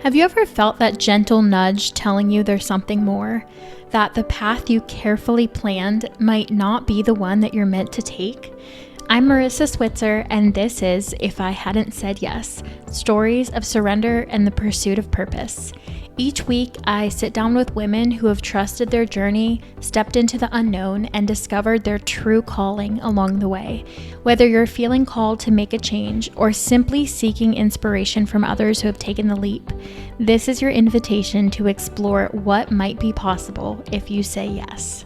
Have you ever felt that gentle nudge telling you there's something more? That the path you carefully planned might not be the one that you're meant to take? I'm Marisa Switzer, and this is If I Hadn't Said Yes, Stories of Surrender and the Pursuit of Purpose. Each week, I sit down with women who have trusted their journey, stepped into the unknown, and discovered their true calling along the way. Whether you're feeling called to make a change or simply seeking inspiration from others who have taken the leap, this is your invitation to explore what might be possible if you say yes.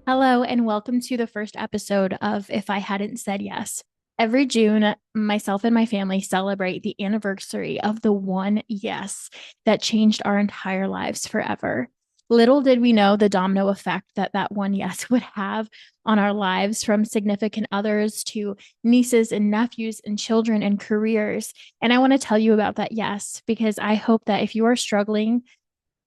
Hello, and welcome to the first episode of If I Hadn't Said Yes. Every June, myself and my family celebrate the anniversary of the one yes that changed our entire lives forever. Little did we know the domino effect that one yes would have on our lives, from significant others to nieces and nephews and children and careers. And I want to tell you about that yes, because I hope that if you are struggling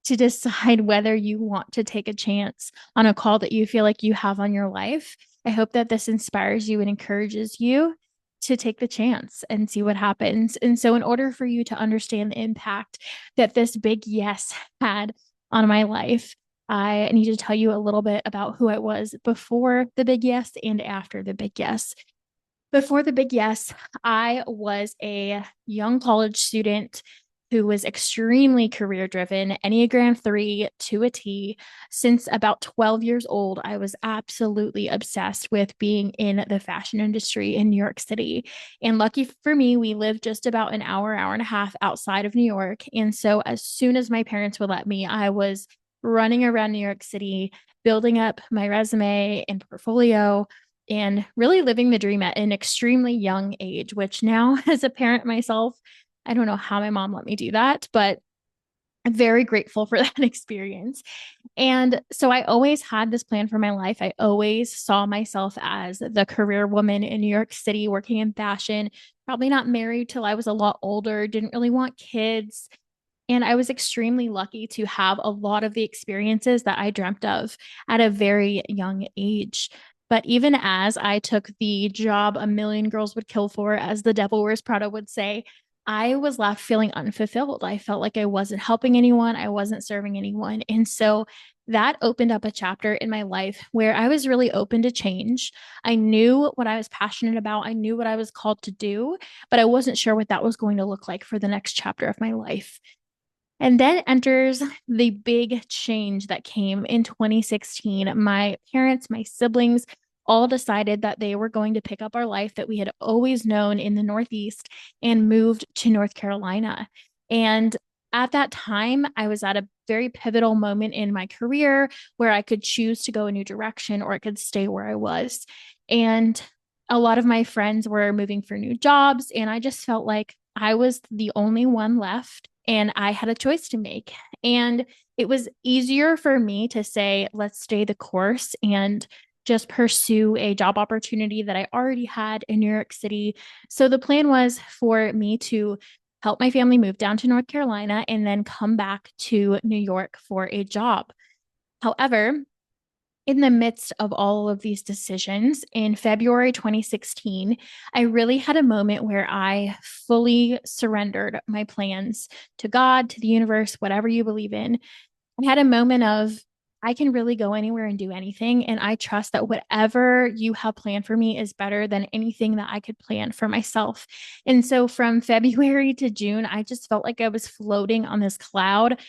to decide whether you want to take a chance on a call that you feel like you have on your life, I hope that this inspires you and encourages you to take the chance and see what happens. And so, in order for you to understand the impact that this big yes had on my life, I need to tell you a little bit about who I was before the big yes and after the big yes. Before the big yes, I was a young college student who was extremely career driven, Enneagram 3 to a T. Since about 12 years old, I was absolutely obsessed with being in the fashion industry in New York City. And lucky for me, we lived just about an hour and a half outside of New York. And so as soon as my parents would let me, I was running around New York City, building up my resume and portfolio, and really living the dream at an extremely young age, which now, as a parent myself, I don't know how my mom let me do that, but I'm very grateful for that experience. And so I always had this plan for my life. I always saw myself as the career woman in New York City working in fashion, probably not married till I was a lot older, didn't really want kids. And I was extremely lucky to have a lot of the experiences that I dreamt of at a very young age. But even as I took the job a million girls would kill for, as the Devil Wears Prada would say, I was left feeling unfulfilled. I felt like I wasn't helping anyone, I wasn't serving anyone. And so that opened up a chapter in my life where I was really open to change. I knew what I was passionate about, I knew what I was called to do, but I wasn't sure what that was going to look like for the next chapter of my life. And then enters the big change that came in 2016. My parents, my siblings, all decided that they were going to pick up our life that we had always known in the Northeast and moved to North Carolina. And at that time, I was at a very pivotal moment in my career where I could choose to go a new direction or I could stay where I was. And a lot of my friends were moving for new jobs, and I just felt like I was the only one left and I had a choice to make. And it was easier for me to say, let's stay the course and just pursue a job opportunity that I already had in New York City. So the plan was for me to help my family move down to North Carolina and then come back to New York for a job. However, in the midst of all of these decisions, in February 2016, I really had a moment where I fully surrendered my plans to God, to the universe, whatever you believe in. I had a moment of, I can really go anywhere and do anything. And I trust that whatever you have planned for me is better than anything that I could plan for myself. And so from February to June, I just felt like I was floating on this cloud,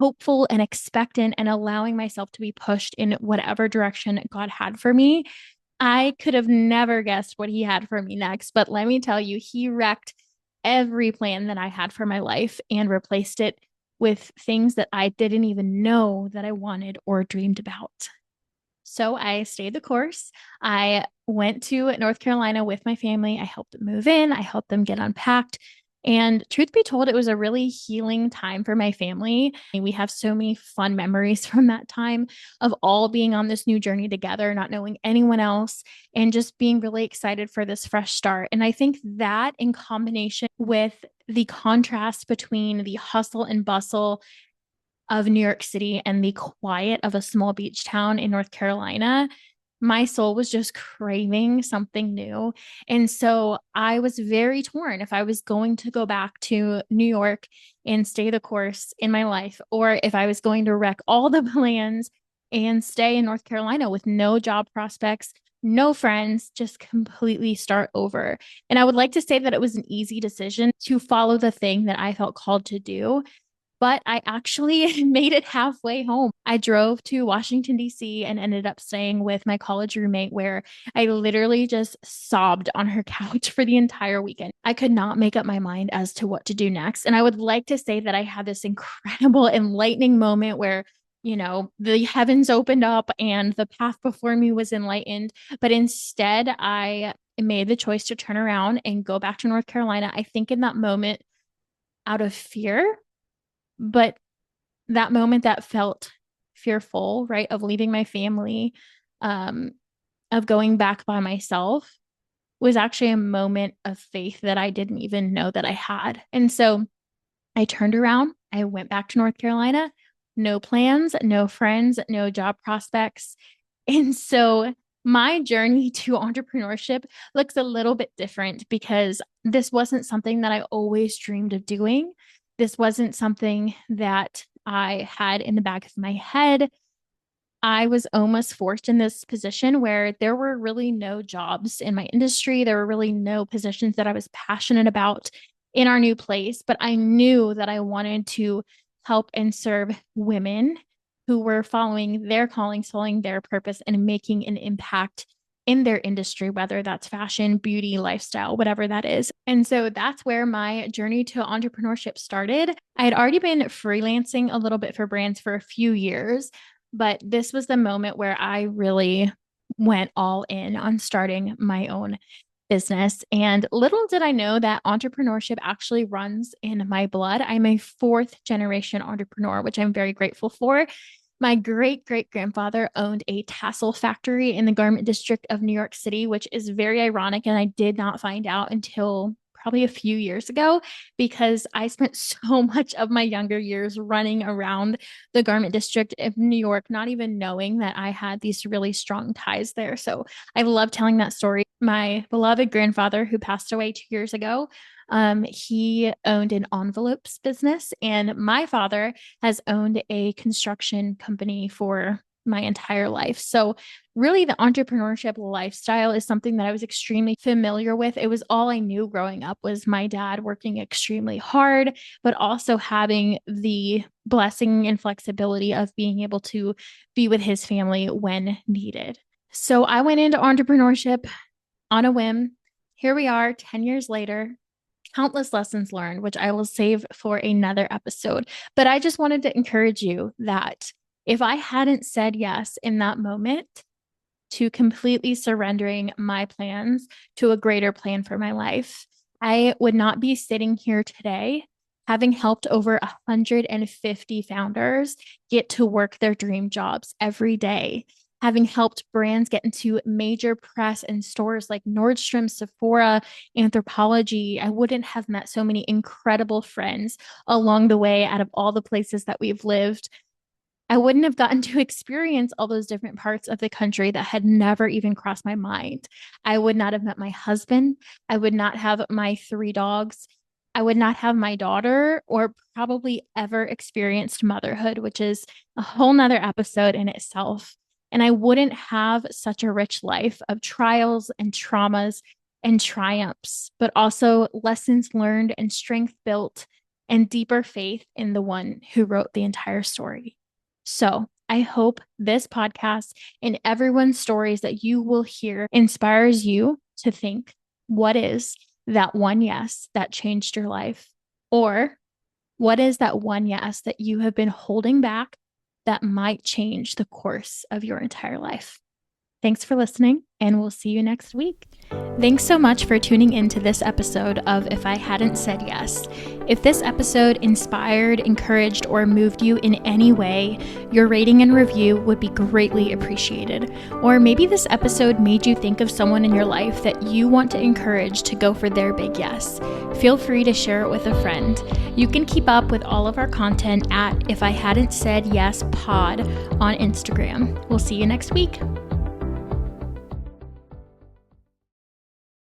hopeful and expectant, and allowing myself to be pushed in whatever direction God had for me. I could have never guessed what he had for me next, but let me tell you, he wrecked every plan that I had for my life and replaced it with things that I didn't even know that I wanted or dreamed about. So I stayed the course. I went to North Carolina with my family. I helped them move in. I helped them get unpacked. And truth be told, it was a really healing time for my family. We have so many fun memories from that time of all being on this new journey together, not knowing anyone else, and just being really excited for this fresh start. And I think that, in combination with the contrast between the hustle and bustle of New York City and the quiet of a small beach town in North Carolina, my soul was just craving something new. And so I was very torn if I was going to go back to New York and stay the course in my life, or if I was going to wreck all the plans and stay in North Carolina with no job prospects, no friends, just completely start over. And I would like to say that it was an easy decision to follow the thing that I felt called to do, but I actually made it halfway home. I drove to Washington, D.C. and ended up staying with my college roommate, where I literally just sobbed on her couch for the entire weekend. I could not make up my mind as to what to do next. And I would like to say that I had this incredible, enlightening moment where, the heavens opened up and the path before me was enlightened. But instead, I made the choice to turn around and go back to North Carolina. I think in that moment, out of fear, but that moment that felt fearful, right, of leaving my family, of going back by myself, was actually a moment of faith that I didn't even know that I had. And so I turned around, I went back to North Carolina, no plans, no friends, no job prospects. And so my journey to entrepreneurship looks a little bit different because this wasn't something that I always dreamed of doing. This wasn't something that I had in the back of my head. I was almost forced in this position where there were really no jobs in my industry. There were really no positions that I was passionate about in our new place, but I knew that I wanted to help and serve women who were following their calling, following their purpose, and making an impact in their industry, whether that's fashion, beauty, lifestyle, whatever that is. And so that's where my journey to entrepreneurship started. I had already been freelancing a little bit for brands for a few years, but this was the moment where I really went all in on starting my own business. And little did I know that entrepreneurship actually runs in my blood. I'm a fourth generation entrepreneur, which I'm very grateful for. My great great grandfather owned a tassel factory in the garment district of New York City, which is very ironic. And I did not find out until probably a few years ago, because I spent so much of my younger years running around the garment district of New York, not even knowing that I had these really strong ties there. So I love telling that story. My beloved grandfather, who passed away 2 years ago, he owned an envelopes business, and my father has owned a construction company for my entire life. So really the entrepreneurship lifestyle is something that I was extremely familiar with. It was all I knew growing up, was my dad working extremely hard, but also having the blessing and flexibility of being able to be with his family when needed. So I went into entrepreneurship on a whim. Here we are 10 years later, countless lessons learned, which I will save for another episode. But I just wanted to encourage you that if I hadn't said yes in that moment to completely surrendering my plans to a greater plan for my life, I would not be sitting here today having helped over 150 founders get to work their dream jobs every day, having helped brands get into major press and stores like Nordstrom, Sephora, Anthropologie. I wouldn't have met so many incredible friends along the way out of all the places that we've lived. I wouldn't have gotten to experience all those different parts of the country that had never even crossed my mind. I would not have met my husband. I would not have my 3 dogs. I would not have my daughter, or probably ever experienced motherhood, which is a whole nother episode in itself. And I wouldn't have such a rich life of trials and traumas and triumphs, but also lessons learned and strength built and deeper faith in the one who wrote the entire story. So I hope this podcast and everyone's stories that you will hear inspires you to think, what is that one yes that changed your life? Or what is that one yes that you have been holding back that might change the course of your entire life? Thanks for listening, and we'll see you next week. Thanks so much for tuning into this episode of If I Hadn't Said Yes. If this episode inspired, encouraged, or moved you in any way, your rating and review would be greatly appreciated. Or maybe this episode made you think of someone in your life that you want to encourage to go for their big yes. Feel free to share it with a friend. You can keep up with all of our content at If I Hadn't Said Yes Pod on Instagram. We'll see you next week.